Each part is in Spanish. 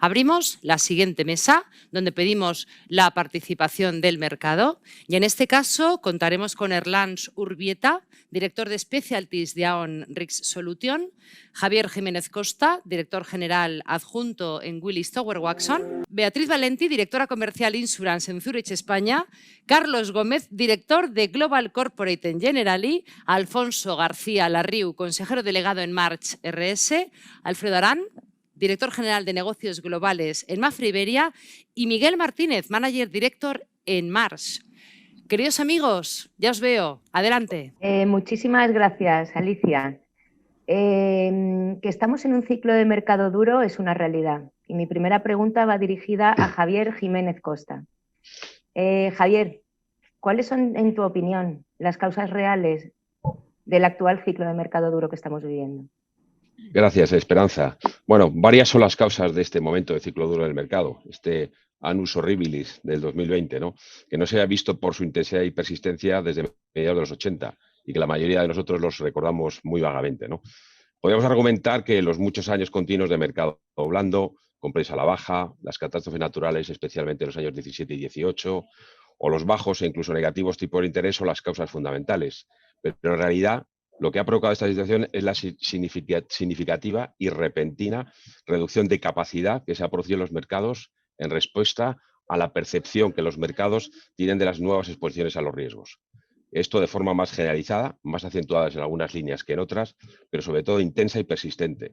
Abrimos la siguiente mesa, donde pedimos la participación del mercado, y en este caso contaremos con Erlans Urbieta, director de Specialties de Aon Risk Solution, Javier Jiménez Costa, director general adjunto en Willis Tower Watson, Beatriz Valenti, directora comercial Insurance en Zurich, España, Carlos Gómez, director de Global Corporate en Generali, Alfonso García Larriu, consejero delegado en March RS, Alfredo Arán, director general de negocios globales en Mafre Iberia, y Miguel Martínez, manager director en Mars. Queridos amigos, ya os veo. Adelante. Muchísimas gracias, Alicia. Que estamos en un ciclo de mercado duro es una realidad. Y mi primera pregunta va dirigida a Javier Jiménez Costa. Javier, ¿cuáles son, en tu opinión, las causas reales del actual ciclo de mercado duro que estamos viviendo? Gracias, Esperanza. Bueno, varias son las causas de este momento de ciclo duro del mercado, este annus horribilis del 2020, ¿no? Que no se ha visto por su intensidad y persistencia desde mediados de los 80 y que la mayoría de nosotros los recordamos muy vagamente, ¿no? Podríamos argumentar que los muchos años continuos de mercado blando, con precios a la baja, las catástrofes naturales, especialmente en los años 17 y 18, o los bajos e incluso negativos tipos de interés son las causas fundamentales. Pero en realidad lo que ha provocado esta situación es la significativa y repentina reducción de capacidad que se ha producido en los mercados en respuesta a la percepción que los mercados tienen de las nuevas exposiciones a los riesgos. Esto de forma más generalizada, más acentuadas en algunas líneas que en otras, pero sobre todo intensa y persistente.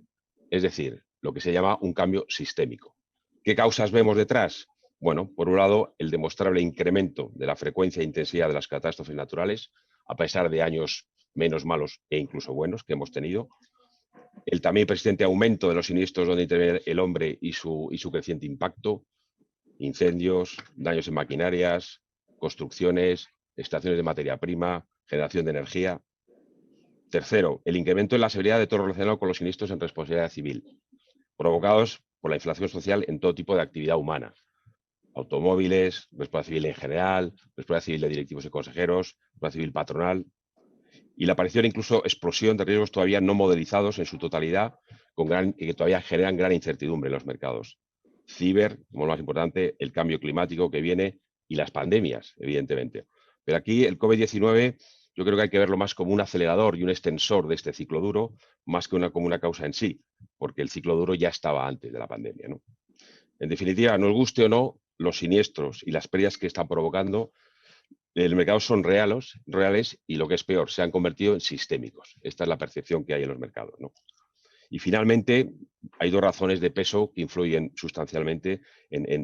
Es decir, lo que se llama un cambio sistémico. ¿Qué causas vemos detrás? Bueno, por un lado, el demostrable incremento de la frecuencia e intensidad de las catástrofes naturales, a pesar de años menos malos e incluso buenos que hemos tenido. El también persistente aumento de los siniestros donde interviene el hombre y su creciente impacto. Incendios, daños en maquinarias, construcciones, extracciones de materia prima, generación de energía. Tercero, el incremento en la severidad de todo lo relacionado con los siniestros en responsabilidad civil, provocados por la inflación social en todo tipo de actividad humana. Automóviles, responsabilidad civil en general, responsabilidad civil de directivos y consejeros, responsabilidad civil patronal, y la aparición incluso explosión de riesgos todavía no modelizados en su totalidad, que todavía generan gran incertidumbre en los mercados. Ciber, como lo más importante, el cambio climático que viene y las pandemias, evidentemente. Pero aquí el COVID-19 yo creo que hay que verlo más como un acelerador y un extensor de este ciclo duro, más que como una causa en sí, porque el ciclo duro ya estaba antes de la pandemia, ¿no? En definitiva, nos guste o no, los siniestros y las pérdidas que están provocando el mercado son reales y lo que es peor, se han convertido en sistémicos. Esta es la percepción que hay en los mercados, ¿no? Y finalmente, hay dos razones de peso que influyen sustancialmente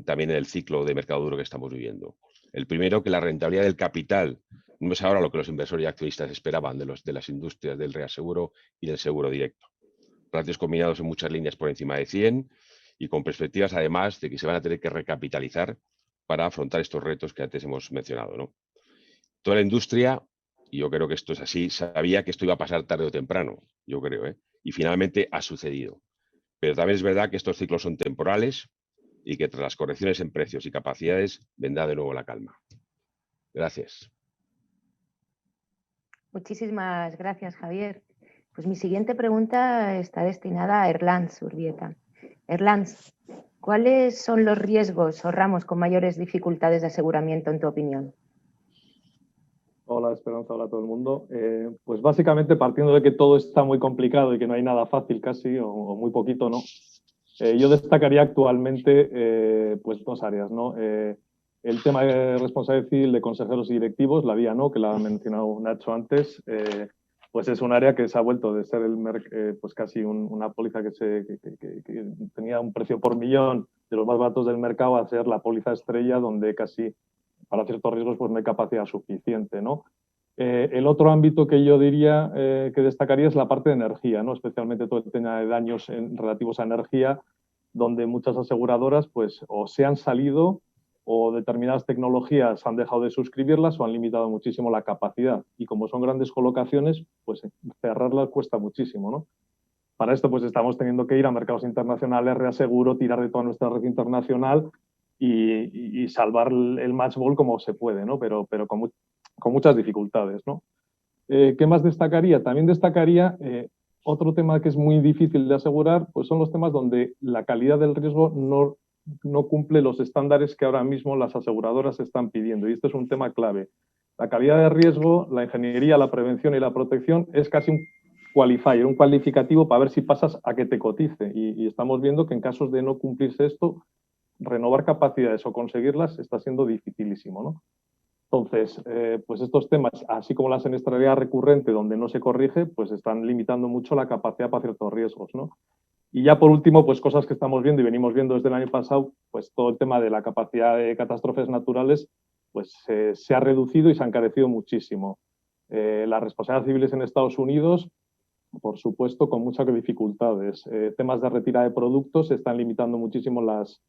también en el ciclo de mercado duro que estamos viviendo. El primero, que la rentabilidad del capital no es ahora lo que los inversores y accionistas esperaban de las industrias del reaseguro y del seguro directo. Ratios combinados en muchas líneas por encima de 100 y con perspectivas además de que se van a tener que recapitalizar para afrontar estos retos que antes hemos mencionado, ¿no? Toda la industria, y yo creo que esto es así, sabía que esto iba a pasar tarde o temprano, yo creo, ¿eh? Y finalmente ha sucedido. Pero también es verdad que estos ciclos son temporales y que tras las correcciones en precios y capacidades vendrá de nuevo la calma. Gracias. Muchísimas gracias, Javier. Pues mi siguiente pregunta está destinada a Erlans Urbieta. Erlans, ¿cuáles son los riesgos o ramos con mayores dificultades de aseguramiento en tu opinión? Hola, Esperanza, hola a todo el mundo. Pues básicamente partiendo de que todo está muy complicado y que no hay nada fácil casi, o muy poquito, ¿no? Yo destacaría actualmente pues dos áreas, ¿no? El tema de responsabilidad civil de consejeros y directivos, la vía no, que la ha mencionado Nacho antes, pues es un área que se ha vuelto de ser pues casi una póliza que tenía un precio por millón de los más baratos del mercado a ser la póliza estrella donde casi para ciertos riesgos pues no hay capacidad suficiente, ¿no? El otro ámbito que yo diría que destacaría es la parte de energía, ¿no? Especialmente todo el tema de daños relativos a energía, donde muchas aseguradoras pues o se han salido o determinadas tecnologías han dejado de suscribirlas o han limitado muchísimo la capacidad. Y como son grandes colocaciones, pues cerrarlas cuesta muchísimo, ¿no? Para esto pues estamos teniendo que ir a mercados internacionales, reaseguro, tirar de toda nuestra red internacional y salvar el match ball como se puede, ¿no? Pero con muchas dificultades, ¿no? ¿Qué más destacaría? También destacaría otro tema que es muy difícil de asegurar, pues son los temas donde la calidad del riesgo no cumple los estándares que ahora mismo las aseguradoras están pidiendo. Y este es un tema clave. La calidad de riesgo, la ingeniería, la prevención y la protección es casi un qualifier, un cualificativo para ver si pasas a que te cotice. Y estamos viendo que en casos de no cumplirse esto, renovar capacidades o conseguirlas está siendo dificilísimo, ¿no? Entonces, pues estos temas, así como la siniestralidad recurrente, donde no se corrige, pues están limitando mucho la capacidad para ciertos riesgos, ¿no? Y ya por último, pues cosas que estamos viendo y venimos viendo desde el año pasado, pues todo el tema de la capacidad de catástrofes naturales, pues se ha reducido y se ha encarecido muchísimo. Las responsabilidades civiles en Estados Unidos, por supuesto, con muchas dificultades. Temas de retirada de productos se están limitando muchísimo las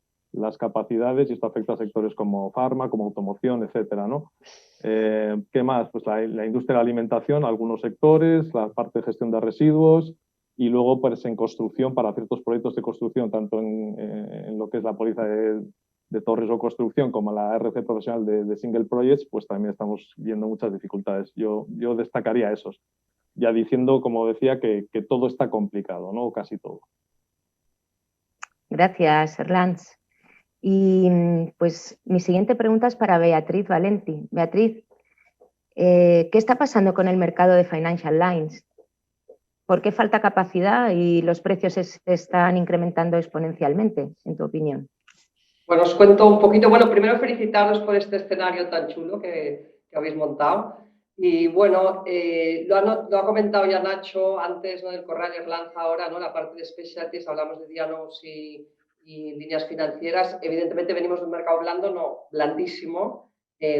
capacidades y esto afecta a sectores como farma, como automoción, etcétera, ¿no? ¿Qué más? Pues la industria de la alimentación, algunos sectores, la parte de gestión de residuos y luego pues en construcción para ciertos proyectos de construcción, tanto en lo que es la póliza de torres o construcción como la RC profesional de single projects, pues también estamos viendo muchas dificultades. Yo destacaría esos, ya diciendo, como decía, que todo está complicado, ¿no? Casi todo. Gracias, Erlans. Y pues mi siguiente pregunta es para Beatriz Valenti. Beatriz, ¿qué está pasando con el mercado de Financial Lines? ¿Por qué falta capacidad y los precios se están incrementando exponencialmente, en tu opinión? Bueno, os cuento un poquito. Bueno, primero felicitaros por este escenario tan chulo que habéis montado. Y bueno, lo ha comentado ya Nacho antes, ¿no? Del Corrales lanza ahora, ¿no? La parte de specialties, hablamos de diagnósticos y líneas financieras. Evidentemente venimos de un mercado blando, no, blandísimo,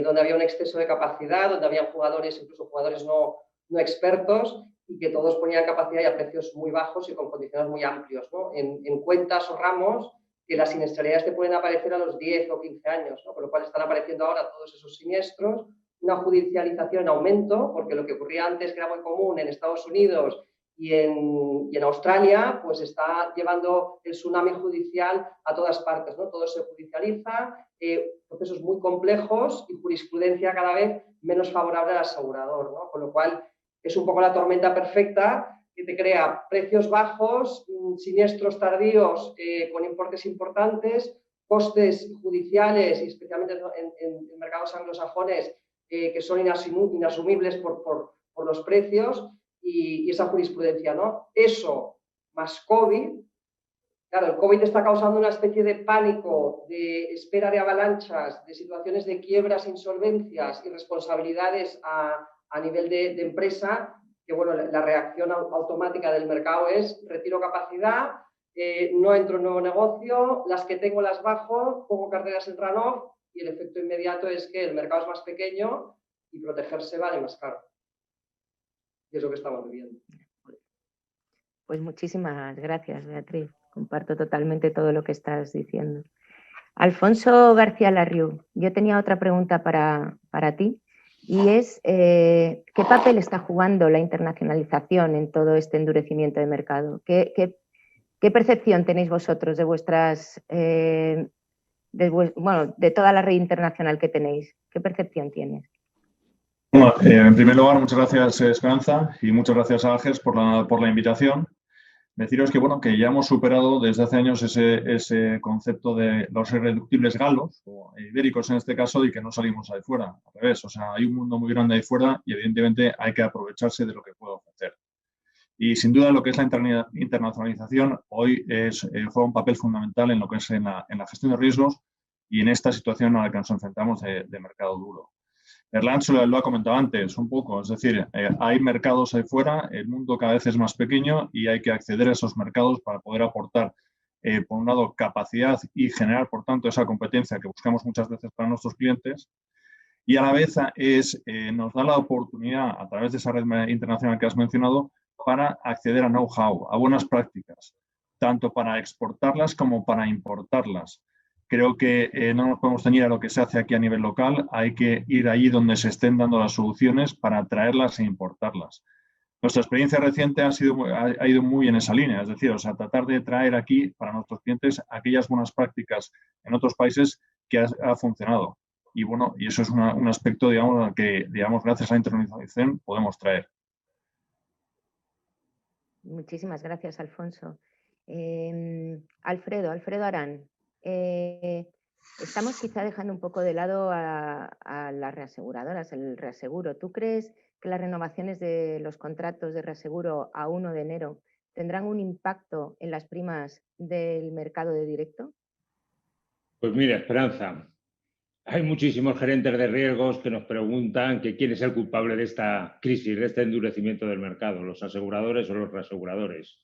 donde había un exceso de capacidad, donde había jugadores, incluso jugadores no expertos, y que todos ponían capacidad y a precios muy bajos y con condiciones muy amplios, ¿no? En cuentas o ramos que las siniestralidades te pueden aparecer a los 10 o 15 años, ¿no? Con lo cual están apareciendo ahora todos esos siniestros, una judicialización en aumento, porque lo que ocurría antes, que era muy común en Estados Unidos y en Australia, pues está llevando el tsunami judicial a todas partes, ¿no? Todo se judicializa, procesos muy complejos y jurisprudencia cada vez menos favorable al asegurador, ¿no? Con lo cual es un poco la tormenta perfecta que te crea precios bajos, siniestros tardíos con importes importantes, costes judiciales y especialmente en mercados anglosajones que son inasumibles por los precios y esa jurisprudencia, ¿no? Eso más COVID. Claro, el COVID está causando una especie de pánico, de espera de avalanchas, de situaciones de quiebras, insolvencias y responsabilidades a nivel de empresa, que bueno, la reacción automática del mercado es retiro capacidad, no entro en nuevo negocio, las que tengo las bajo, pongo carteras en run-off y el efecto inmediato es que el mercado es más pequeño y protegerse vale más caro. Y es lo que estamos viviendo. Pues muchísimas gracias, Beatriz. Comparto totalmente todo lo que estás diciendo. Alfonso García Larriu, yo tenía otra pregunta para ti y es ¿qué papel está jugando la internacionalización en todo este endurecimiento de mercado? ¿Qué percepción tenéis vosotros de vuestras, de toda la red internacional que tenéis? ¿Qué percepción tienes? Bueno, en primer lugar, muchas gracias, Esperanza, y muchas gracias a AGES por la invitación. Deciros que, bueno, que ya hemos superado desde hace años ese concepto de los irreductibles galos, o ibéricos en este caso, y que no salimos ahí fuera. Al revés, o sea, hay un mundo muy grande ahí fuera y evidentemente hay que aprovecharse de lo que puede ofrecer. Y sin duda lo que es la internacionalización hoy juega un papel fundamental en lo que es en la gestión de riesgos y en esta situación a la que nos enfrentamos de mercado duro. Erlans lo ha comentado antes un poco, es decir, hay mercados ahí fuera, el mundo cada vez es más pequeño y hay que acceder a esos mercados para poder aportar, por un lado, capacidad y generar, por tanto, esa competencia que buscamos muchas veces para nuestros clientes y a la vez nos da la oportunidad, a través de esa red internacional que has mencionado, para acceder a know-how, a buenas prácticas, tanto para exportarlas como para importarlas. Creo que no nos podemos ceñir a lo que se hace aquí a nivel local, hay que ir allí donde se estén dando las soluciones para traerlas e importarlas. Nuestra experiencia reciente ha ido muy en esa línea, es decir, o sea, tratar de traer aquí para nuestros clientes aquellas buenas prácticas en otros países que ha funcionado. Y bueno, y eso es un aspecto, digamos, que, digamos, gracias a la internacionalización podemos traer. Muchísimas gracias, Alfonso. Alfredo Arán, estamos quizá dejando un poco de lado a las reaseguradoras, el reaseguro. ¿Tú crees que las renovaciones de los contratos de reaseguro a 1 de enero tendrán un impacto en las primas del mercado de directo? Pues mira, Esperanza, hay muchísimos gerentes de riesgos que nos preguntan que quién es el culpable de esta crisis, de este endurecimiento del mercado, los aseguradores o los reaseguradores.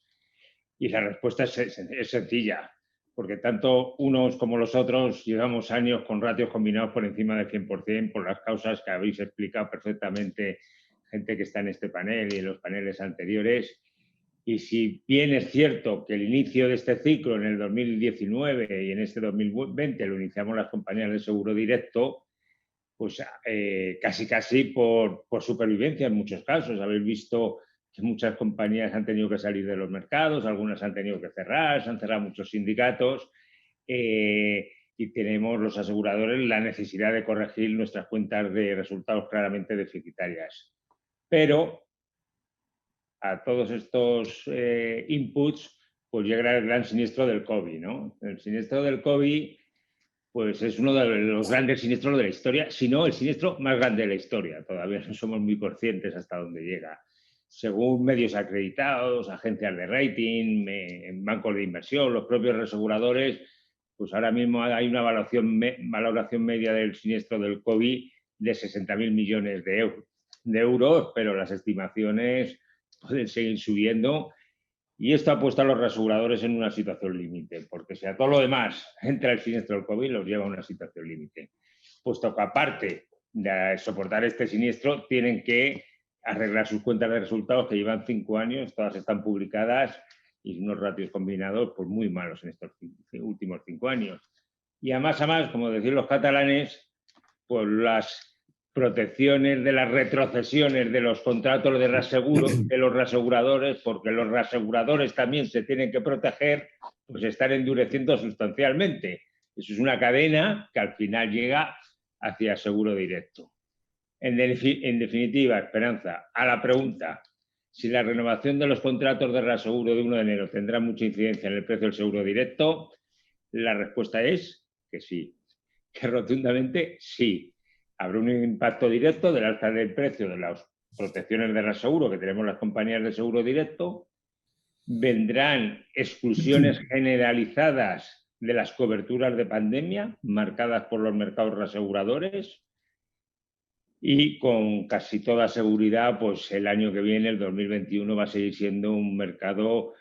Y la respuesta es sencilla, porque tanto unos como los otros llevamos años con ratios combinados por encima del 100% por las causas que habéis explicado perfectamente, gente que está en este panel y en los paneles anteriores. Y si bien es cierto que el inicio de este ciclo en el 2019 y en este 2020 lo iniciamos las compañías de seguro directo, pues casi por supervivencia en muchos casos. Habéis visto que muchas compañías han tenido que salir de los mercados, algunas han tenido que cerrar, se han cerrado muchos sindicatos y tenemos los aseguradores la necesidad de corregir nuestras cuentas de resultados claramente deficitarias. Pero a todos estos inputs, pues llega el gran siniestro del COVID, ¿no? El siniestro del COVID, pues es uno de los grandes siniestros de la historia, si no el siniestro más grande de la historia. Todavía no somos muy conscientes hasta dónde llega. Según medios acreditados, agencias de rating, bancos de inversión, los propios reaseguradores, pues ahora mismo hay una valoración media del siniestro del COVID de 60.000 millones de euros, pero las estimaciones pueden seguir subiendo y esto ha puesto a los reaseguradores en una situación límite, porque si a todo lo demás entra el siniestro del COVID, los lleva a una situación límite, puesto que aparte de soportar este siniestro tienen que arreglar sus cuentas de resultados que llevan 5 años, todas están publicadas y unos ratios combinados pues muy malos en estos últimos 5 años. Y a más, como decían los catalanes, pues las protecciones de las retrocesiones de los contratos de reaseguro de los reaseguradores, porque los reaseguradores también se tienen que proteger, pues están endureciendo sustancialmente. Eso es una cadena que al final llega hacia seguro directo. En definitiva, Esperanza, a la pregunta, si la renovación de los contratos de reaseguro de 1 de enero tendrá mucha incidencia en el precio del seguro directo, la respuesta es que sí, que rotundamente sí. Habrá un impacto directo del alza del precio de las protecciones de reaseguro que tenemos las compañías de seguro directo. Vendrán exclusiones generalizadas de las coberturas de pandemia marcadas por los mercados reaseguradores y con casi toda seguridad, pues el año que viene, el 2021, va a seguir siendo un mercado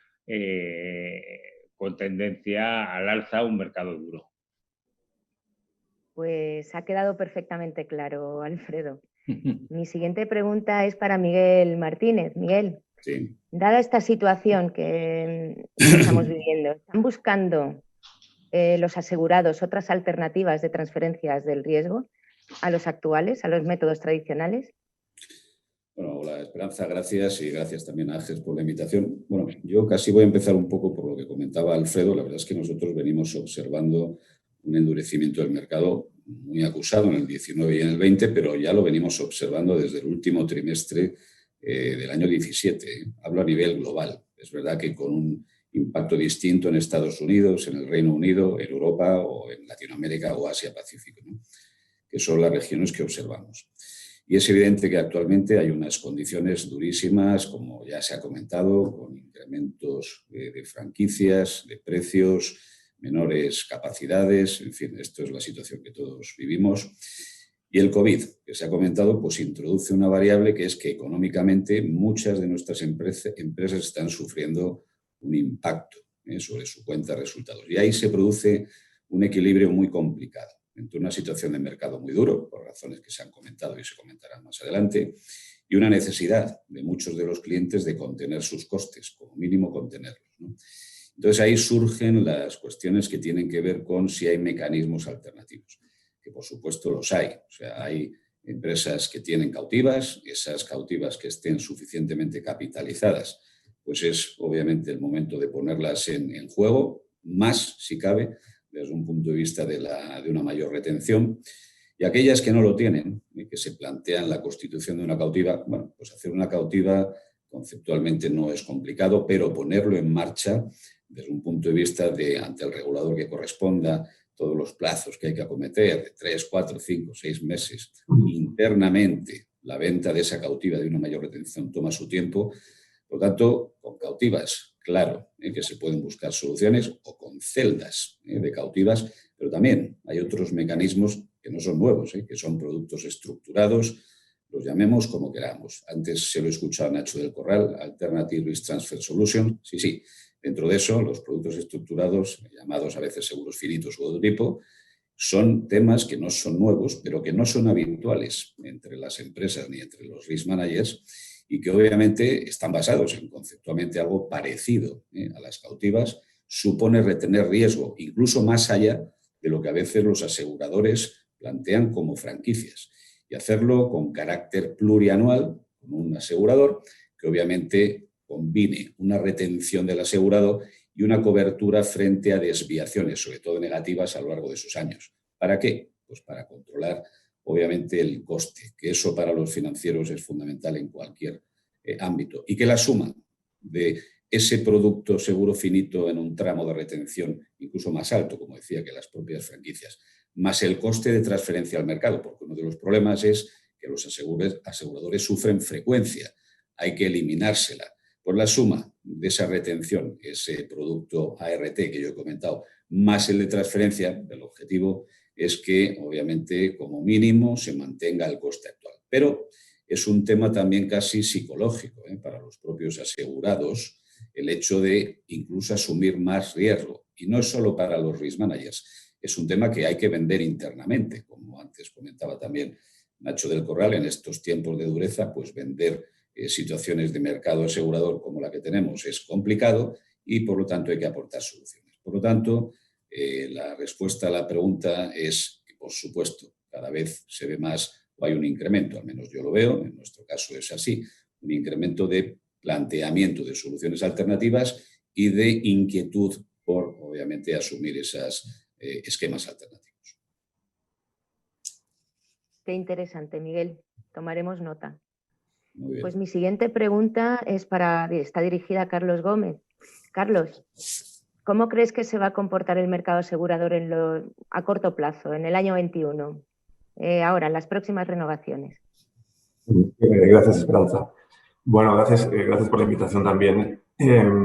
con tendencia al alza, un mercado duro. Pues ha quedado perfectamente claro, Alfredo. Mi siguiente pregunta es para Miguel Martínez. Miguel, sí. Dada esta situación que estamos viviendo, ¿están buscando los asegurados otras alternativas de transferencias del riesgo a los actuales, a los métodos tradicionales? Bueno, hola Esperanza, gracias y gracias también a Ángel por la invitación. Bueno, yo casi voy a empezar un poco por lo que comentaba Alfredo. La verdad es que nosotros venimos observando un endurecimiento del mercado muy acusado en el 19 y en el 20, pero ya lo venimos observando desde el último trimestre del año 17. Hablo a nivel global. Es verdad que con un impacto distinto en Estados Unidos, en el Reino Unido, en Europa o en Latinoamérica o Asia-Pacífico, ¿no? Que son las regiones que observamos. Y es evidente que actualmente hay unas condiciones durísimas, como ya se ha comentado, con incrementos de franquicias, de precios, menores capacidades, en fin, esto es la situación que todos vivimos. Y el COVID, que se ha comentado, pues introduce una variable que es que económicamente muchas de nuestras empresas están sufriendo un impacto sobre su cuenta de resultados. Y ahí se produce un equilibrio muy complicado entre una situación de mercado muy duro, por razones que se han comentado y se comentarán más adelante, y una necesidad de muchos de los clientes de contener sus costes, como mínimo contenerlos, ¿no? Entonces ahí surgen las cuestiones que tienen que ver con si hay mecanismos alternativos, que por supuesto los hay. O sea, hay empresas que tienen cautivas, esas cautivas que estén suficientemente capitalizadas, pues es obviamente el momento de ponerlas en juego, más si cabe, desde un punto de vista de una mayor retención. Y aquellas que no lo tienen y que se plantean la constitución de una cautiva, bueno, pues hacer una cautiva conceptualmente no es complicado, pero ponerlo en marcha desde un punto de vista de ante el regulador que corresponda, todos los plazos que hay que acometer, de 3, 4, 5, 6 meses, internamente la venta de esa cautiva de una mayor retención toma su tiempo. Por lo tanto, con cautivas, claro, que se pueden buscar soluciones, o con celdas de cautivas, pero también hay otros mecanismos que no son nuevos, que son productos estructurados, los llamemos como queramos. Antes se lo he escuchado a Nacho del Corral, Alternative Risk Transfer Solution. Sí. Dentro de eso, los productos estructurados, llamados a veces seguros finitos u otro tipo, son temas que no son nuevos, pero que no son habituales entre las empresas ni entre los risk managers y que obviamente están basados en conceptualmente algo parecido a las cautivas, supone retener riesgo, incluso más allá de lo que a veces los aseguradores plantean como franquicias, y hacerlo con carácter plurianual, con un asegurador que obviamente combine una retención del asegurado y una cobertura frente a desviaciones, sobre todo negativas, a lo largo de sus años. ¿Para qué? Pues para controlar, obviamente, el coste, que eso para los financieros es fundamental en cualquier ámbito. Y que la suma de ese producto seguro finito en un tramo de retención incluso más alto, como decía, que las propias franquicias, más el coste de transferencia al mercado, porque uno de los problemas es que los aseguradores sufren frecuencia, hay que eliminársela. Por la suma de esa retención, ese producto ART que yo he comentado, más el de transferencia, el objetivo es que, obviamente, como mínimo, se mantenga el coste actual. Pero es un tema también casi psicológico para los propios asegurados, el hecho de incluso asumir más riesgo. Y no es solo para los risk managers, es un tema que hay que vender internamente, como antes comentaba también Nacho del Corral, en estos tiempos de dureza, pues vender situaciones de mercado asegurador como la que tenemos es complicado y por lo tanto hay que aportar soluciones. Por lo tanto, la respuesta a la pregunta es que, por supuesto, cada vez se ve más o hay un incremento, al menos yo lo veo, en nuestro caso es así, un incremento de planteamiento de soluciones alternativas y de inquietud por, obviamente, asumir esos esquemas alternativos. Qué interesante, Miguel. Tomaremos nota. Muy bien. Pues mi siguiente pregunta está dirigida a Carlos Gómez. Carlos, ¿cómo crees que se va a comportar el mercado asegurador a corto plazo, en el año 21? Ahora, en las próximas renovaciones. Gracias, Esperanza. Bueno, gracias por la invitación también.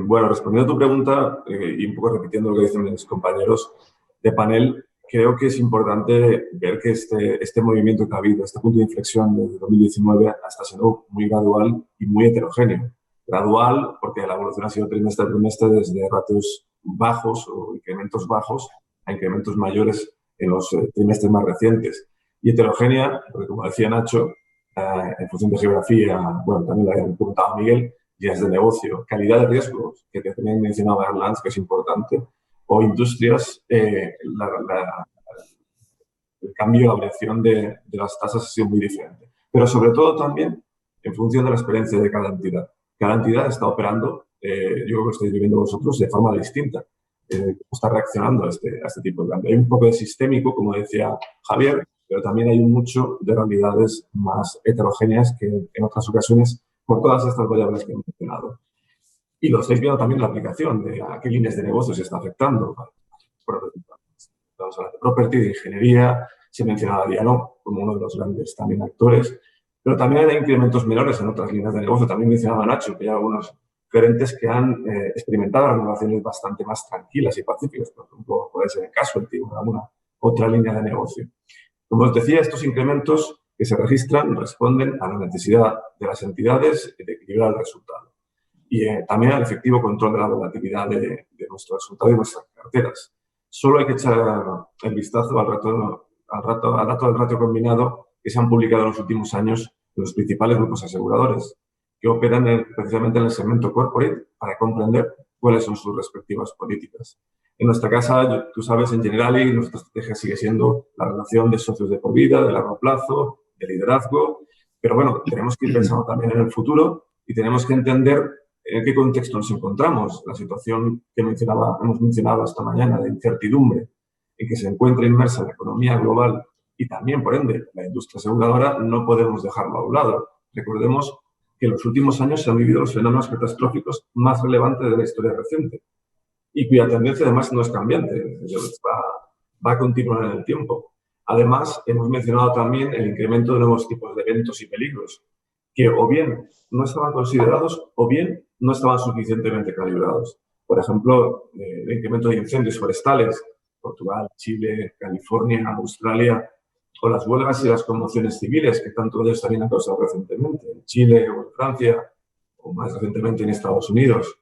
Bueno, respondiendo a tu pregunta y un poco repitiendo lo que dicen mis compañeros de panel, creo que es importante ver que este movimiento que ha habido, este punto de inflexión desde 2019, está siendo muy gradual y muy heterogéneo. Gradual porque la evolución ha sido trimestre a trimestre desde ratios bajos o incrementos bajos a incrementos mayores en los trimestres más recientes. Y heterogénea, porque como decía Nacho, en función de geografía, bueno, también lo había comentado Miguel, guías de negocio, calidad de riesgos, que también mencionaba Erlands, que es importante, o industrias, el cambio, la variación de las tasas ha sido muy diferente. Pero sobre todo también en función de la experiencia de cada entidad. Cada entidad está operando, yo creo que lo estáis viviendo vosotros, de forma distinta. Está reaccionando a este tipo de cambio. Hay un poco de sistémico, como decía Javier, pero también hay mucho de realidades más heterogéneas que en otras ocasiones por todas estas variables que he mencionado. Y lo estáis viendo también en la aplicación de a qué líneas de negocio se está afectando. Vamos a hablar de property, de ingeniería, se mencionaba Dialog como uno de los grandes también actores, pero también hay incrementos menores en otras líneas de negocio. También mencionaba Nacho que hay algunos gerentes que han experimentado renovaciones bastante más tranquilas y pacíficas. Por ejemplo, puede ser el caso de alguna otra línea de negocio. Como os decía, estos incrementos que se registran responden a la necesidad de las entidades de equilibrar el resultado y también al efectivo control de la volatilidad de nuestro resultado y nuestras carteras. Solo hay que echar el vistazo al dato del ratio combinado que se han publicado en los últimos años en los principales grupos aseguradores que operan precisamente en el segmento corporate para comprender cuáles son sus respectivas políticas. En nuestra casa, tú sabes, en Generali, nuestra estrategia sigue siendo la relación de socios de por vida, de largo plazo, de liderazgo, pero bueno, tenemos que ir pensando también en el futuro y tenemos que entender en qué contexto nos encontramos. La situación que hemos mencionado esta mañana de incertidumbre en que se encuentra inmersa la economía global y también, por ende, la industria aseguradora, no podemos dejarlo a un lado. Recordemos que en los últimos años se han vivido los fenómenos catastróficos más relevantes de la historia reciente y cuya tendencia además no es cambiante, va a continuar en el tiempo. Además, hemos mencionado también el incremento de nuevos tipos de eventos y peligros, que o bien no estaban considerados o bien no estaban suficientemente calibrados. Por ejemplo, el incremento de incendios forestales, Portugal, Chile, California, Australia, o las huelgas y las conmociones civiles, que tanto ellos también han causado recientemente, en Chile o en Francia, o más recientemente en Estados Unidos.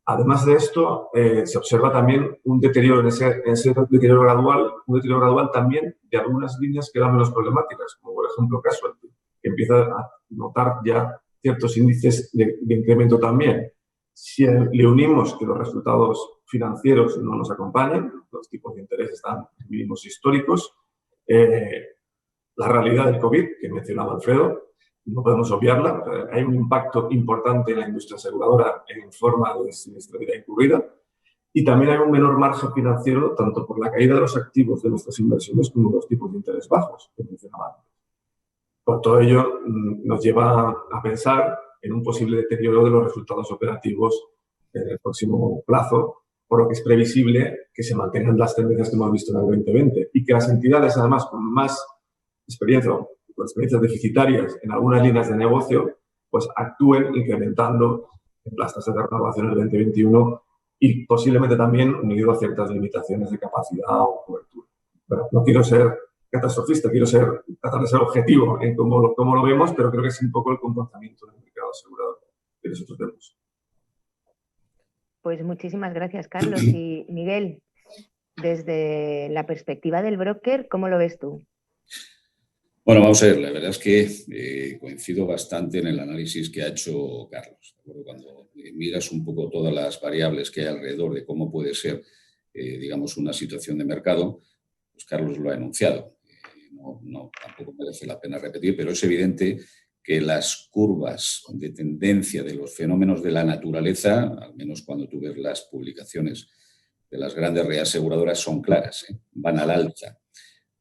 Además de esto, se observa también un deterioro en ese deterioro gradual también de algunas líneas que eran menos problemáticas, como por ejemplo Casualty, que empieza a notar ya ciertos índices de incremento también. Si le unimos que los resultados financieros no nos acompañan, los tipos de interés están en mínimos históricos, la realidad del COVID, que mencionaba Alfredo, no podemos obviarla. Hay un impacto importante en la industria aseguradora en forma de siniestralidad incurrida y también hay un menor margen financiero tanto por la caída de los activos de nuestras inversiones como los tipos de interés bajos que mencionaba antes. Por todo ello, nos lleva a pensar en un posible deterioro de los resultados operativos en el próximo plazo, por lo que es previsible que se mantengan las tendencias que hemos visto en el 2020 y que las entidades, además, con más experiencia, con experiencias deficitarias en algunas líneas de negocio, pues actúen incrementando las tasas de renovación en el 2021 y posiblemente también unido a ciertas limitaciones de capacidad o cobertura. Pero no quiero ser catastrofista, tratar de ser objetivo en cómo lo vemos, pero creo que es un poco el comportamiento del mercado asegurador que nosotros vemos. Pues muchísimas gracias, Carlos. Y Miguel, desde la perspectiva del broker, ¿cómo lo ves tú? Bueno, vamos a ver, la verdad es que coincido bastante en el análisis que ha hecho Carlos. Cuando miras un poco todas las variables que hay alrededor de cómo puede ser, digamos, una situación de mercado, pues Carlos lo ha enunciado. Tampoco merece la pena repetir, pero es evidente que las curvas de tendencia de los fenómenos de la naturaleza, al menos cuando tú ves las publicaciones de las grandes reaseguradoras, son claras, van al alza.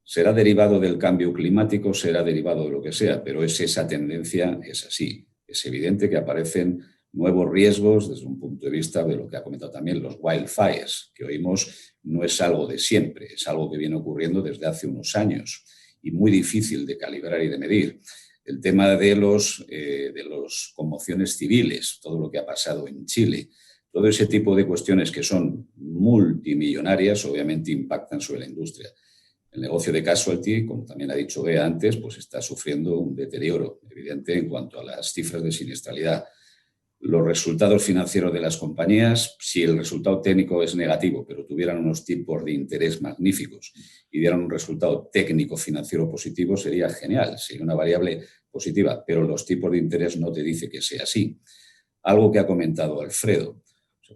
Será derivado del cambio climático, será derivado de lo que sea, pero esa tendencia es así. Es evidente que aparecen nuevos riesgos desde un punto de vista de lo que ha comentado también los wildfires, que oímos no es algo de siempre, es algo que viene ocurriendo desde hace unos años y muy difícil de calibrar y de medir. El tema de los conmociones civiles, todo lo que ha pasado en Chile, todo ese tipo de cuestiones que son multimillonarias, obviamente impactan sobre la industria. El negocio de Casualty, como también ha dicho Bea antes, pues está sufriendo un deterioro evidente en cuanto a las cifras de siniestralidad. Los resultados financieros de las compañías, si el resultado técnico es negativo, pero tuvieran unos tipos de interés magníficos y dieran un resultado técnico financiero positivo, sería genial, sería una variable positiva, pero los tipos de interés no te dice que sea así. Algo que ha comentado Alfredo.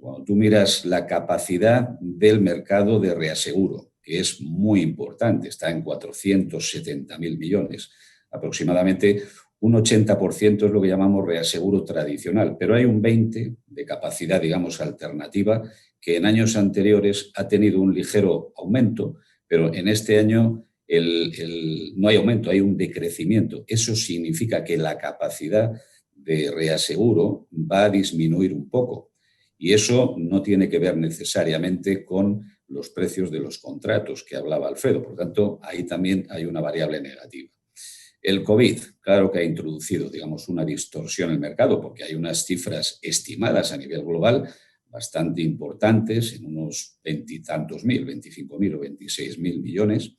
Cuando tú miras la capacidad del mercado de reaseguro, que es muy importante, está en 470.000 millones, aproximadamente un 80% es lo que llamamos reaseguro tradicional, pero hay un 20% de capacidad, digamos, alternativa, que en años anteriores ha tenido un ligero aumento, pero en este año no hay aumento, hay un decrecimiento. Eso significa que la capacidad de reaseguro va a disminuir un poco y eso no tiene que ver necesariamente con los precios de los contratos que hablaba Alfredo. Por lo tanto, ahí también hay una variable negativa. El COVID, claro que ha introducido, digamos, una distorsión en el mercado porque hay unas cifras estimadas a nivel global bastante importantes, en unos 20 y tantos mil, 25.000 o 26.000 millones.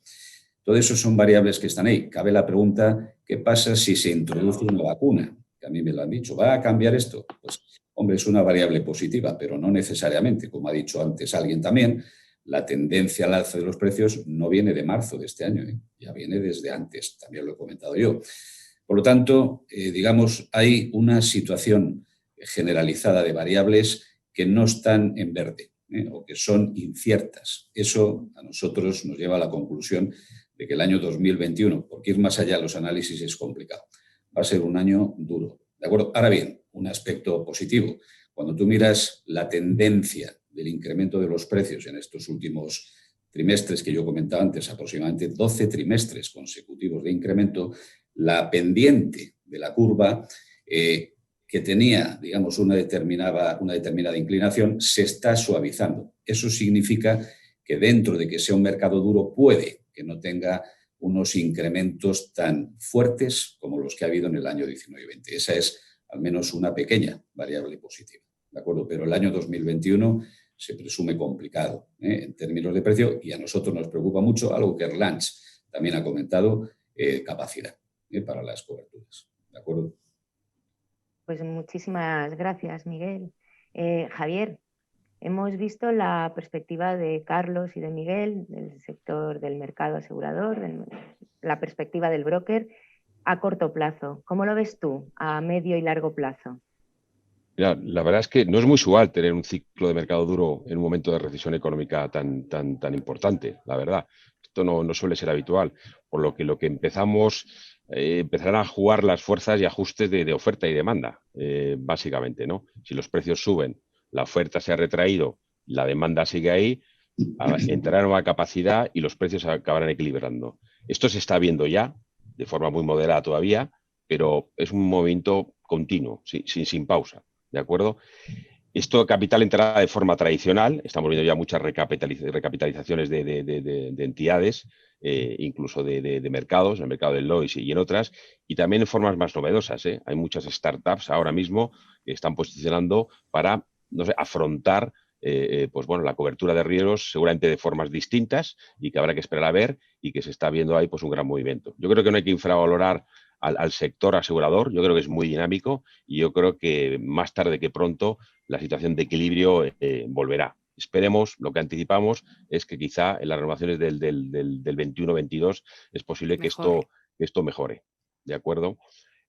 Todo eso son variables que están ahí. Cabe la pregunta, ¿qué pasa si se introduce una vacuna? Que a mí me lo han dicho, ¿va a cambiar esto? Pues, hombre, es una variable positiva, pero no necesariamente. Como ha dicho antes alguien también, la tendencia al alza de los precios no viene de marzo de este año, ya viene desde antes, también lo he comentado yo. Por lo tanto, digamos, hay una situación generalizada de variables que no están en verde o que son inciertas. Eso a nosotros nos lleva a la conclusión de que el año 2021, porque ir más allá de los análisis es complicado, va a ser un año duro. ¿De acuerdo? Ahora bien, un aspecto positivo. Cuando tú miras la tendencia del incremento de los precios en estos últimos trimestres que yo comentaba antes, aproximadamente 12 trimestres consecutivos de incremento, la pendiente de la curva que tenía, digamos, una determinada inclinación, se está suavizando. Eso significa que dentro de que sea un mercado duro puede que no tenga unos incrementos tan fuertes como los que ha habido en el año 19 y 20. Esa es al menos una pequeña variable positiva, ¿de acuerdo? Pero el año 2021 se presume complicado en términos de precio y a nosotros nos preocupa mucho algo que Erlange también ha comentado, capacidad para las coberturas, ¿de acuerdo? Pues muchísimas gracias, Miguel. Javier, hemos visto la perspectiva de Carlos y de Miguel del sector del mercado asegurador, la perspectiva del broker a corto plazo. ¿Cómo lo ves tú a medio y largo plazo? Mira, la verdad es que no es muy usual tener un ciclo de mercado duro en un momento de recesión económica tan importante, la verdad. Esto no suele ser habitual, por lo que empezamos, empezarán a jugar las fuerzas y ajustes de oferta y demanda, básicamente, ¿no? Si los precios suben, la oferta se ha retraído, la demanda sigue ahí, entrará nueva capacidad y los precios acabarán equilibrando. Esto se está viendo ya, de forma muy moderada todavía, pero es un movimiento continuo, sin pausa. ¿De acuerdo? Esto capital entrará de forma tradicional. Estamos viendo ya muchas recapitalizaciones de entidades, incluso de mercados, en el mercado del Lloyds y en otras, y también en formas más novedosas. Hay muchas startups ahora mismo que están posicionando para, no sé, afrontar pues bueno, la cobertura de riesgos seguramente de formas distintas y que habrá que esperar a ver y que se está viendo ahí pues un gran movimiento. Yo creo que no hay que infravalorar al sector asegurador, yo creo que es muy dinámico y yo creo que más tarde que pronto la situación de equilibrio volverá. Esperemos, lo que anticipamos es que quizá en las renovaciones del 21-22 es posible que esto mejore, ¿de acuerdo?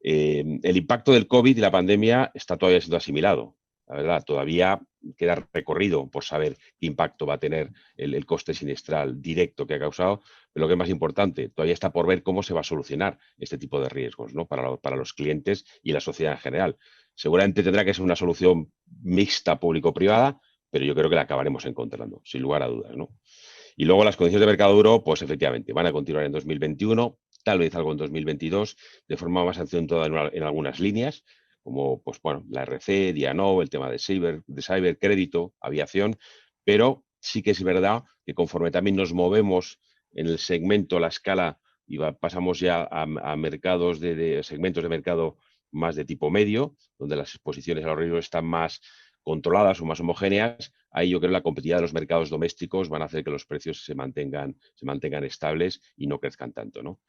El impacto del COVID y la pandemia está todavía siendo asimilado. La verdad, todavía queda recorrido por saber qué impacto va a tener el coste siniestral directo que ha causado, pero lo que es más importante, todavía está por ver cómo se va a solucionar este tipo de riesgos, ¿no? Para los clientes y la sociedad en general. Seguramente tendrá que ser una solución mixta público-privada, pero yo creo que la acabaremos encontrando, sin lugar a dudas, ¿no? Y luego las condiciones de mercado duro, pues efectivamente, van a continuar en 2021, tal vez algo en 2022, de forma más acentuada en algunas líneas, como pues, bueno, la RC, Dianov, el tema de cyber, crédito, aviación, pero sí que es verdad que conforme también nos movemos en el segmento, la escala, y pasamos ya a mercados de segmentos de mercado más de tipo medio, donde las exposiciones a los riesgos están más controladas o más homogéneas, ahí yo creo que la competitividad de los mercados domésticos van a hacer que los precios se mantengan estables y no crezcan tanto, ¿no?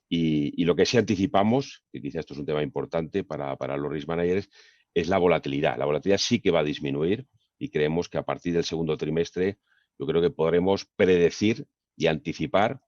Y lo que sí anticipamos, que quizás esto es un tema importante para los risk managers, es la volatilidad. La volatilidad sí que va a disminuir y creemos que a partir del segundo trimestre yo creo que podremos predecir y anticipar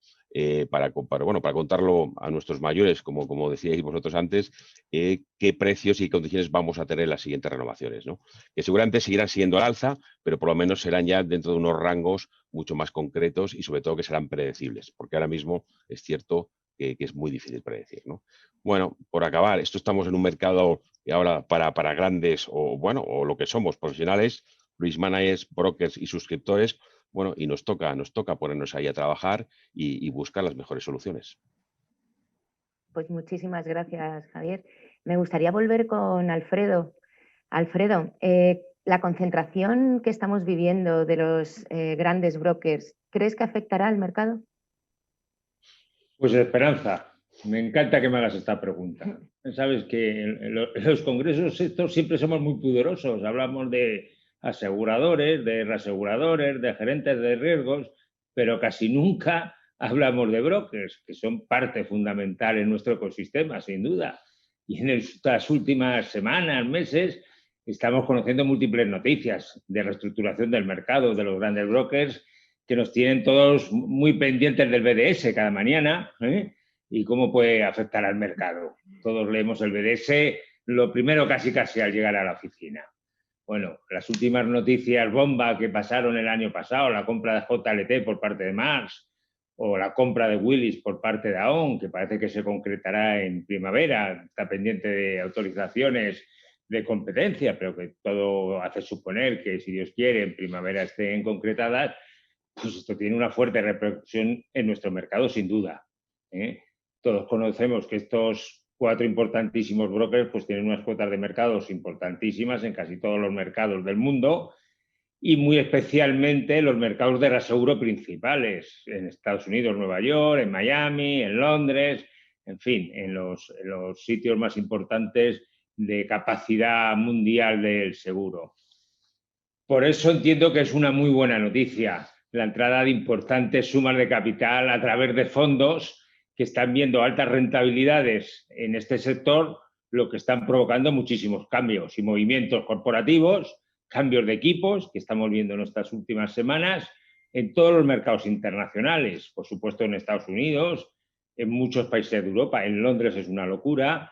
para contarlo a nuestros mayores, como decíais vosotros antes, qué precios y condiciones vamos a tener en las siguientes renovaciones, ¿no? Que seguramente seguirán siguiendo al alza, pero por lo menos serán ya dentro de unos rangos mucho más concretos y sobre todo que serán predecibles, porque ahora mismo es cierto que es muy difícil predecir, ¿no? Bueno, por acabar, estamos en un mercado ahora para grandes o lo que somos, profesionales, risk managers, brokers y suscriptores. Bueno, y nos toca ponernos ahí a trabajar y buscar las mejores soluciones. Pues muchísimas gracias, Javier. Me gustaría volver con Alfredo. Alfredo, la concentración que estamos viviendo de los grandes brokers, ¿crees que afectará al mercado? Pues Esperanza, me encanta que me hagas esta pregunta. Sabes que en los congresos estos siempre somos muy pudorosos. Hablamos de aseguradores, de reaseguradores, de gerentes de riesgos, pero casi nunca hablamos de brokers, que son parte fundamental en nuestro ecosistema, sin duda. Y en estas últimas semanas, meses, estamos conociendo múltiples noticias de reestructuración del mercado de los grandes brokers que nos tienen todos muy pendientes del BDS cada mañana, ¿eh? Y cómo puede afectar al mercado. Todos leemos el BDS, lo primero casi al llegar a la oficina. Bueno, las últimas noticias bomba que pasaron el año pasado, la compra de JLT por parte de Mars o la compra de Willis por parte de AON, que parece que se concretará en primavera, está pendiente de autorizaciones de competencia, pero que todo hace suponer que, si Dios quiere, en primavera estén concretadas. Pues esto tiene una fuerte repercusión en nuestro mercado, sin duda, ¿eh? Todos conocemos que estos 4 importantísimos brokers pues tienen unas cuotas de mercados importantísimas en casi todos los mercados del mundo y muy especialmente los mercados de reaseguro principales, en Estados Unidos, Nueva York, en Miami, en Londres, en fin, en los sitios más importantes de capacidad mundial del seguro. Por eso entiendo que es una muy buena noticia la entrada de importantes sumas de capital a través de fondos que están viendo altas rentabilidades en este sector, lo que están provocando muchísimos cambios y movimientos corporativos, cambios de equipos que estamos viendo en estas últimas semanas en todos los mercados internacionales, por supuesto en Estados Unidos, en muchos países de Europa, en Londres es una locura,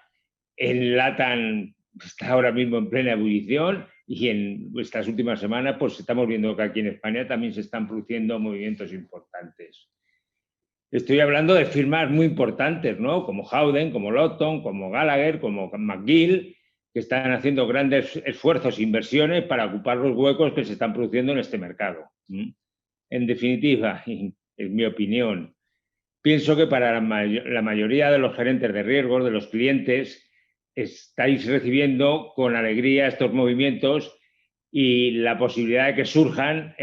en LATAM está ahora mismo en plena ebullición y en estas últimas semanas pues estamos viendo que aquí en España también se están produciendo movimientos importantes. Estoy hablando de firmas muy importantes, ¿no? Como Howden, como Lawton, como Gallagher, como McGill, que están haciendo grandes esfuerzos e inversiones para ocupar los huecos que se están produciendo en este mercado. En definitiva, en mi opinión, pienso que para la mayoría de los gerentes de riesgos, de los clientes, estáis recibiendo con alegría estos movimientos y la posibilidad de que surjan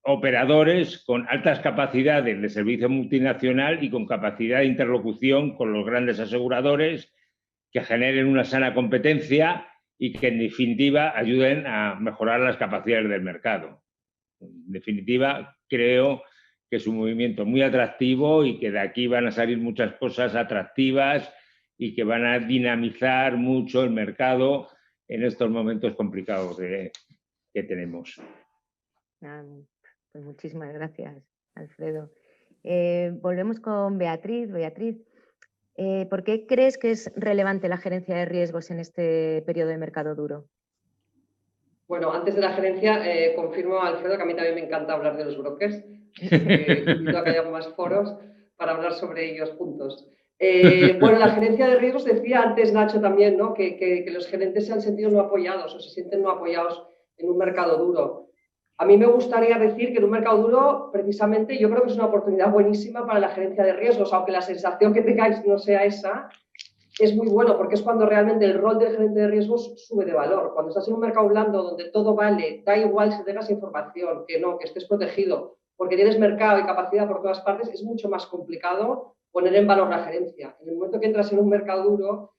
operadores con altas capacidades de servicio multinacional y con capacidad de interlocución con los grandes aseguradores que generen una sana competencia y que en definitiva ayuden a mejorar las capacidades del mercado. En definitiva, creo que es un movimiento muy atractivo y que de aquí van a salir muchas cosas atractivas y que van a dinamizar mucho el mercado en estos momentos complicados que tenemos. Pues muchísimas gracias, Alfredo. Volvemos con Beatriz. Beatriz, ¿por qué crees que es relevante la gerencia de riesgos en este periodo de mercado duro? Bueno, antes de la gerencia, confirmo a Alfredo que a mí también me encanta hablar de los brokers. Invito a que haya más foros para hablar sobre ellos juntos. Bueno, la gerencia de riesgos, decía antes Nacho también, ¿no? que los gerentes se han sentido no apoyados o se sienten no apoyados en un mercado duro. A mí me gustaría decir que en un mercado duro, precisamente, yo creo que es una oportunidad buenísima para la gerencia de riesgos, aunque la sensación que tengáis no sea esa, es muy bueno porque es cuando realmente el rol del gerente de riesgos sube de valor. Cuando estás en un mercado blando donde todo vale, da igual si tengas información, que no, que estés protegido, porque tienes mercado y capacidad por todas partes, es mucho más complicado poner en valor la gerencia. En el momento que entras en un mercado duro,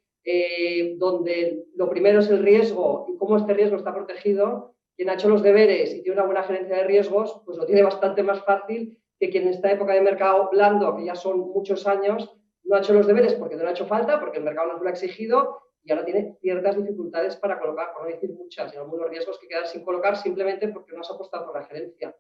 donde lo primero es el riesgo y cómo este riesgo está protegido, quien ha hecho los deberes y tiene una buena gerencia de riesgos, pues lo tiene bastante más fácil que quien en esta época de mercado blando, que ya son muchos años, no ha hecho los deberes porque no le ha hecho falta, porque el mercado no se lo ha exigido y ahora tiene ciertas dificultades para colocar, por no decir muchas, y algunos riesgos que quedan sin colocar simplemente porque no has apostado por la gerencia.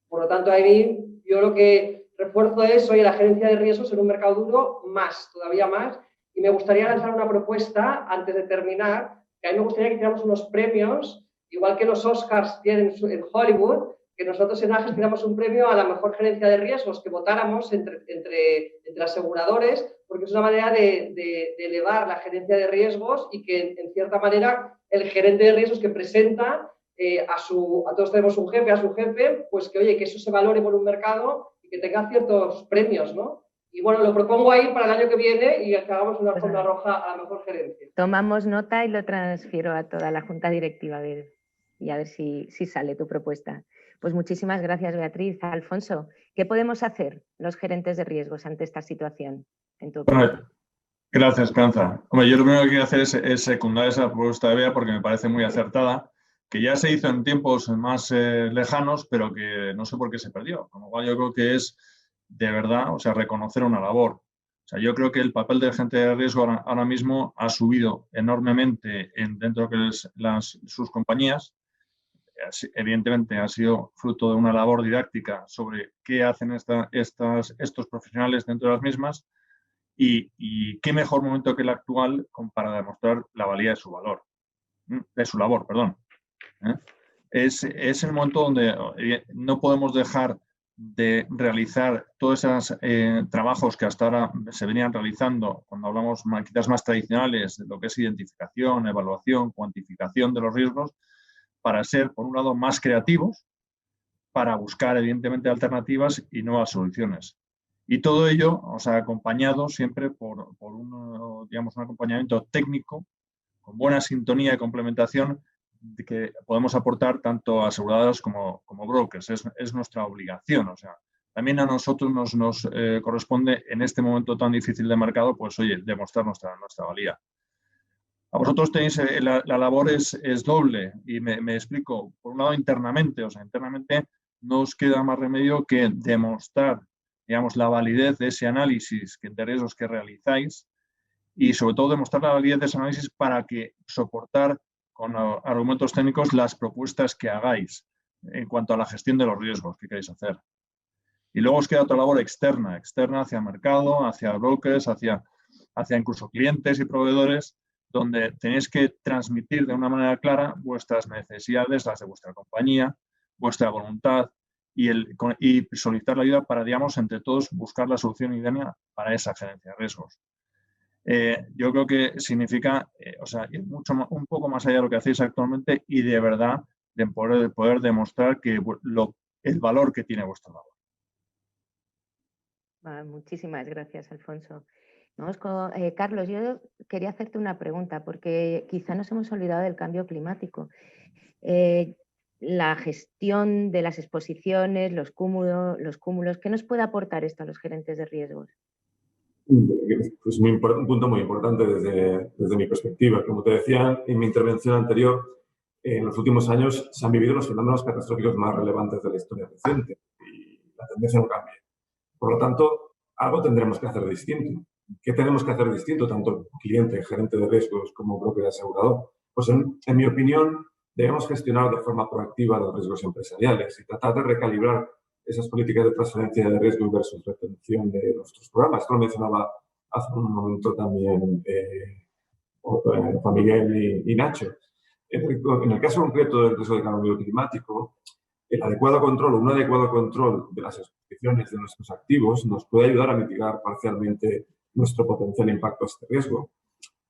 Por lo tanto, ahí yo lo que refuerzo es, oye, la gerencia de riesgos en un mercado duro, más, todavía más, y me gustaría lanzar una propuesta antes de terminar, que a mí me gustaría que hiciéramos unos premios, igual que los Oscars tienen en Hollywood, que nosotros en AGES tiramos un premio a la mejor gerencia de riesgos, que votáramos entre aseguradores, porque es una manera de elevar la gerencia de riesgos y que, en cierta manera, el gerente de riesgos que presenta a todos tenemos un jefe, a su jefe, pues que, oye, que eso se valore por un mercado y que tenga ciertos premios, ¿no? Y bueno, lo propongo ahí para el año que viene y que hagamos una alfombra roja a la mejor gerencia. Tomamos nota y lo transfiero a toda la junta directiva y a ver si sale tu propuesta. Pues muchísimas gracias, Beatriz. Alfonso, ¿qué podemos hacer los gerentes de riesgos ante esta situación? Bueno, gracias, Esperanza. Hombre, yo lo primero que quiero hacer es secundar esa propuesta de Bea porque me parece muy acertada, que ya se hizo en tiempos más lejanos, pero que no sé por qué se perdió. Con lo cual yo creo que es de verdad, o sea, reconocer una labor. O sea, yo creo que el papel del agente de riesgo ahora mismo ha subido enormemente dentro de lo que es sus compañías. Evidentemente ha sido fruto de una labor didáctica sobre qué hacen estos profesionales dentro de las mismas y qué mejor momento que el actual para demostrar la valía de su valor, de su labor, perdón. Es el momento donde no podemos dejar de realizar todos esos trabajos que hasta ahora se venían realizando cuando hablamos quizás más tradicionales de lo que es identificación, evaluación, cuantificación de los riesgos, para ser, por un lado, más creativos, para buscar, evidentemente, alternativas y nuevas soluciones. Y todo ello, o sea, acompañado siempre por digamos, un acompañamiento técnico con buena sintonía y complementación que podemos aportar tanto a aseguradoras como brokers. Es nuestra obligación. O sea, también a nosotros nos corresponde en este momento tan difícil de mercado, pues oye, demostrar nuestra valía. A vosotros tenéis, la labor es doble y me explico. Por un lado, internamente, o sea, internamente no os queda más remedio que demostrar, digamos, la validez de ese análisis de riesgos que realizáis y sobre todo demostrar la validez de ese análisis para que soportar con argumentos técnicos las propuestas que hagáis en cuanto a la gestión de los riesgos que queréis hacer. Y luego os queda otra labor externa hacia mercado, hacia brokers, hacia incluso clientes y proveedores, donde tenéis que transmitir de una manera clara vuestras necesidades, las de vuestra compañía, vuestra voluntad y solicitar la ayuda para, digamos, entre todos buscar la solución idónea para esa gerencia de riesgos. Yo creo que significa, o sea, ir un poco más allá de lo que hacéis actualmente y de verdad de poder demostrar que el valor que tiene vuestra labor. Muchísimas gracias, Alfonso. Vamos con, Carlos, yo quería hacerte una pregunta porque quizá nos hemos olvidado del cambio climático. La gestión de las exposiciones, los cúmulos, ¿qué nos puede aportar esto a los gerentes de riesgos? Pues un punto muy importante desde mi perspectiva. Como te decía en mi intervención anterior, en los últimos años se han vivido los fenómenos catastróficos más relevantes de la historia reciente y la tendencia no cambia. Por lo tanto, algo tendremos que hacer distinto. ¿Qué tenemos que hacer distinto, tanto cliente, gerente de riesgos como broker asegurador? Pues en mi opinión, debemos gestionar de forma proactiva los riesgos empresariales y tratar de recalibrar esas políticas de transferencia de riesgos versus retención de nuestros programas. Esto lo mencionaba hace un momento también Juan Miguel y Nacho. En el caso concreto del riesgo de cambio climático, un adecuado control de las exposiciones de nuestros activos nos puede ayudar a mitigar parcialmente nuestro potencial impacto a este riesgo.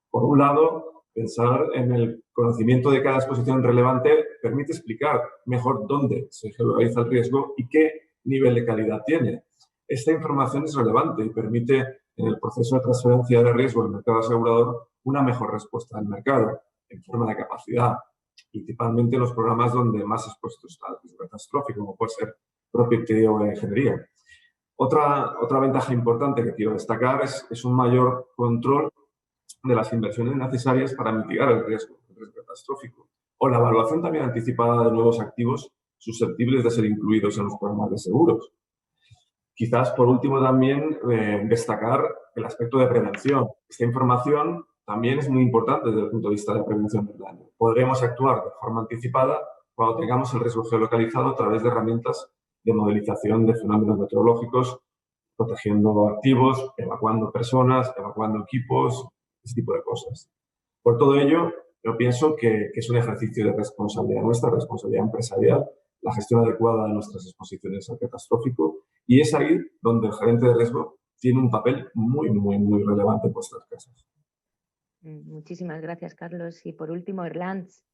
Por un lado, pensar en el conocimiento de cada exposición relevante permite explicar mejor dónde se geolocaliza el riesgo y qué nivel de calidad tiene. Esta información es relevante y permite, en el proceso de transferencia de riesgo del mercado asegurador, una mejor respuesta del mercado en forma de capacidad, principalmente en los programas donde más expuesto está el riesgo catastrófico, como puede ser property o ingeniería. Otra ventaja importante que quiero destacar es un mayor control de las inversiones necesarias para mitigar el riesgo catastrófico o la evaluación también anticipada de nuevos activos susceptibles de ser incluidos en los programas de seguros. Quizás, por último, también destacar el aspecto de prevención. Esta información también es muy importante desde el punto de vista de prevención del daño. Podremos actuar de forma anticipada cuando tengamos el riesgo geolocalizado a través de herramientas de modelización de fenómenos meteorológicos, protegiendo activos, evacuando personas, evacuando equipos, ese tipo de cosas. Por todo ello, yo pienso que es un ejercicio de responsabilidad nuestra, responsabilidad empresarial, la gestión adecuada de nuestras exposiciones al catastrófico, y es ahí donde el gerente de riesgo tiene un papel muy, muy, muy relevante en vuestras casas. Muchísimas gracias, Carlos. Y por último, Erlanz,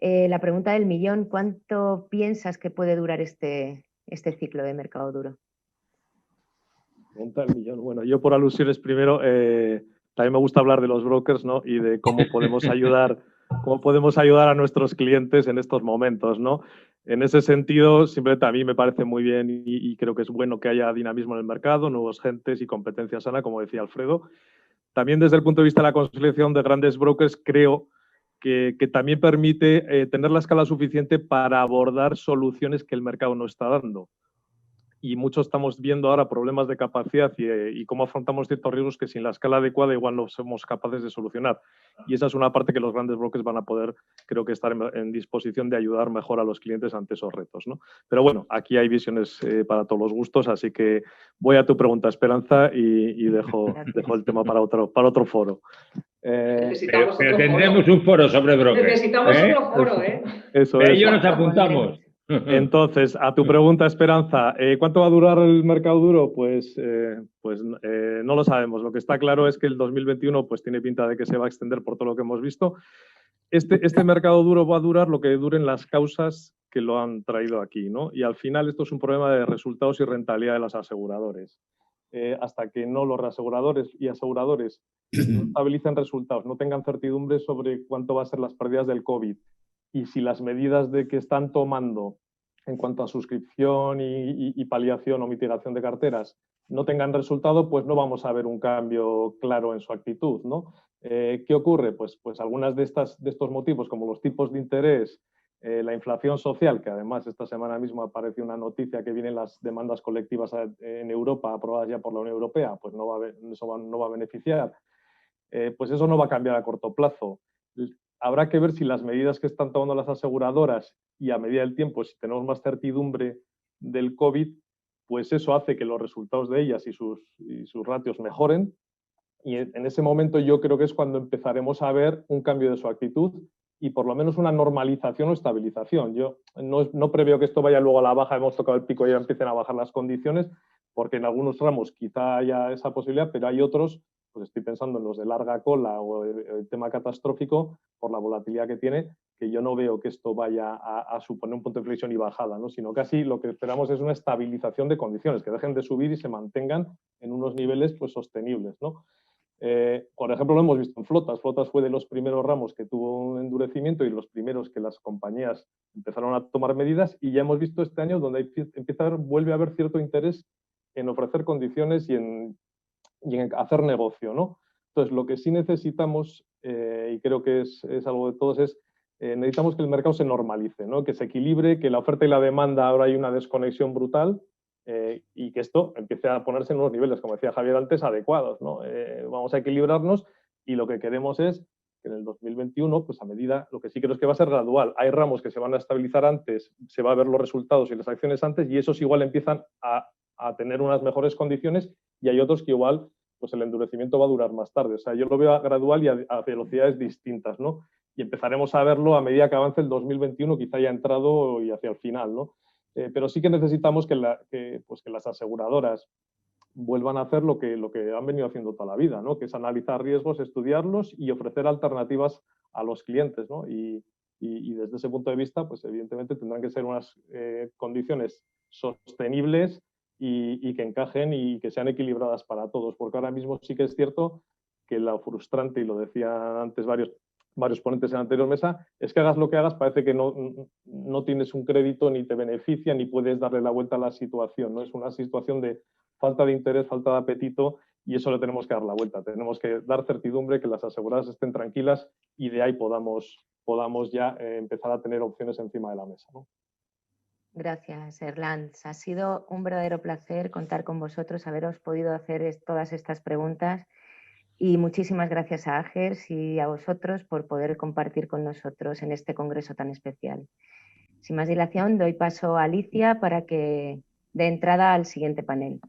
la pregunta del millón, ¿cuánto piensas que puede durar este ciclo de mercado duro? Pregunta del millón. Bueno, yo por alusiones primero, también me gusta hablar de los brokers, ¿no? Y de cómo podemos ayudar a nuestros clientes en estos momentos, ¿no? En ese sentido, simplemente a mí me parece muy bien y creo que es bueno que haya dinamismo en el mercado, nuevos gentes y competencia sana, como decía Alfredo. También desde el punto de vista de la consolidación de grandes brokers, creo que también permite tener la escala suficiente para abordar soluciones que el mercado no está dando. Y muchos estamos viendo ahora problemas de capacidad y cómo afrontamos ciertos riesgos que sin la escala adecuada igual no somos capaces de solucionar. Y esa es una parte que los grandes brokers van a poder, creo que, estar en disposición de ayudar mejor a los clientes ante esos retos, ¿no? Pero bueno, aquí hay visiones para todos los gustos, así que voy a tu pregunta, Esperanza, y dejo el tema para otro foro. Pero tendremos un foro sobre brokers. Necesitamos otro foro, ¿eh? Eso es. Ellos nos apuntamos. Entonces, a tu pregunta, Esperanza, ¿cuánto va a durar el mercado duro? Pues no lo sabemos. Lo que está claro es que el 2021 pues, tiene pinta de que se va a extender por todo lo que hemos visto. Este mercado duro va a durar lo que duren las causas que lo han traído aquí, ¿no? Y al final esto es un problema de resultados y rentabilidad de los aseguradores. Hasta que no los reaseguradores y aseguradores no estabilicen resultados, no tengan certidumbre sobre cuánto van a ser las pérdidas del COVID y si las medidas de que están tomando en cuanto a suscripción y paliación o mitigación de carteras no tengan resultado, pues no vamos a ver un cambio claro en su actitud, ¿no? ¿Qué ocurre? Pues algunas de estos motivos, como los tipos de interés, la inflación social, que además esta semana mismo apareció una noticia que vienen las demandas colectivas en Europa aprobadas ya por la Unión Europea, pues eso no va a beneficiar. Pues eso no va a cambiar a corto plazo. Habrá que ver si las medidas que están tomando las aseguradoras y a medida del tiempo, si tenemos más certidumbre del COVID, pues eso hace que los resultados de ellas y sus ratios mejoren. Y en ese momento yo creo que es cuando empezaremos a ver un cambio de su actitud y por lo menos una normalización o estabilización. Yo no preveo que esto vaya luego a la baja, hemos tocado el pico y ya empiecen a bajar las condiciones, porque en algunos ramos quizá haya esa posibilidad, pero hay otros, pues estoy pensando en los de larga cola o el tema catastrófico, por la volatilidad que tiene, que yo no veo que esto vaya a suponer un punto de inflexión y bajada, ¿no? Sino casi lo que esperamos es una estabilización de condiciones, que dejen de subir y se mantengan en unos niveles pues, sostenibles, ¿no? Por ejemplo, lo hemos visto en flotas. Flotas fue de los primeros ramos que tuvo un endurecimiento y los primeros que las compañías empezaron a tomar medidas, y ya hemos visto este año donde vuelve a haber cierto interés en ofrecer condiciones y en hacer negocio, ¿no? Entonces, lo que sí necesitamos, y creo que es algo de todos, es necesitamos que el mercado se normalice, ¿no? Que se equilibre, que la oferta y la demanda, ahora hay una desconexión brutal, y que esto empiece a ponerse en unos niveles, como decía Javier antes, adecuados, ¿no? Vamos a equilibrarnos y lo que queremos es que en el 2021, pues a medida, lo que sí creo es que va a ser gradual. Hay ramos que se van a estabilizar antes, se va a ver los resultados y las acciones antes, y esos igual empiezan a tener unas mejores condiciones, y hay otros que igual pues el endurecimiento va a durar más tarde. O sea, yo lo veo gradual y a velocidades distintas, ¿no? Y empezaremos a verlo a medida que avance el 2021, quizá haya entrado y hacia el final, ¿no? Pero sí que necesitamos que las aseguradoras vuelvan a hacer lo que han venido haciendo toda la vida, ¿no? Que es analizar riesgos, estudiarlos y ofrecer alternativas a los clientes, ¿no? Y desde ese punto de vista, pues evidentemente tendrán que ser unas condiciones sostenibles y que encajen y que sean equilibradas para todos, porque ahora mismo sí que es cierto que lo frustrante, y lo decían antes varios ponentes en la anterior mesa, es que hagas lo que hagas, parece que no tienes un crédito, ni te beneficia, ni puedes darle la vuelta a la situación, ¿no? Es una situación de falta de interés, falta de apetito, y eso le tenemos que dar la vuelta. Tenemos que dar certidumbre, que las aseguradoras estén tranquilas y de ahí podamos ya empezar a tener opciones encima de la mesa, ¿no? Gracias, Erlanz. Ha sido un verdadero placer contar con vosotros, haberos podido hacer todas estas preguntas. Y muchísimas gracias a AGERS y a vosotros por poder compartir con nosotros en este congreso tan especial. Sin más dilación, doy paso a Alicia para que dé entrada al siguiente panel.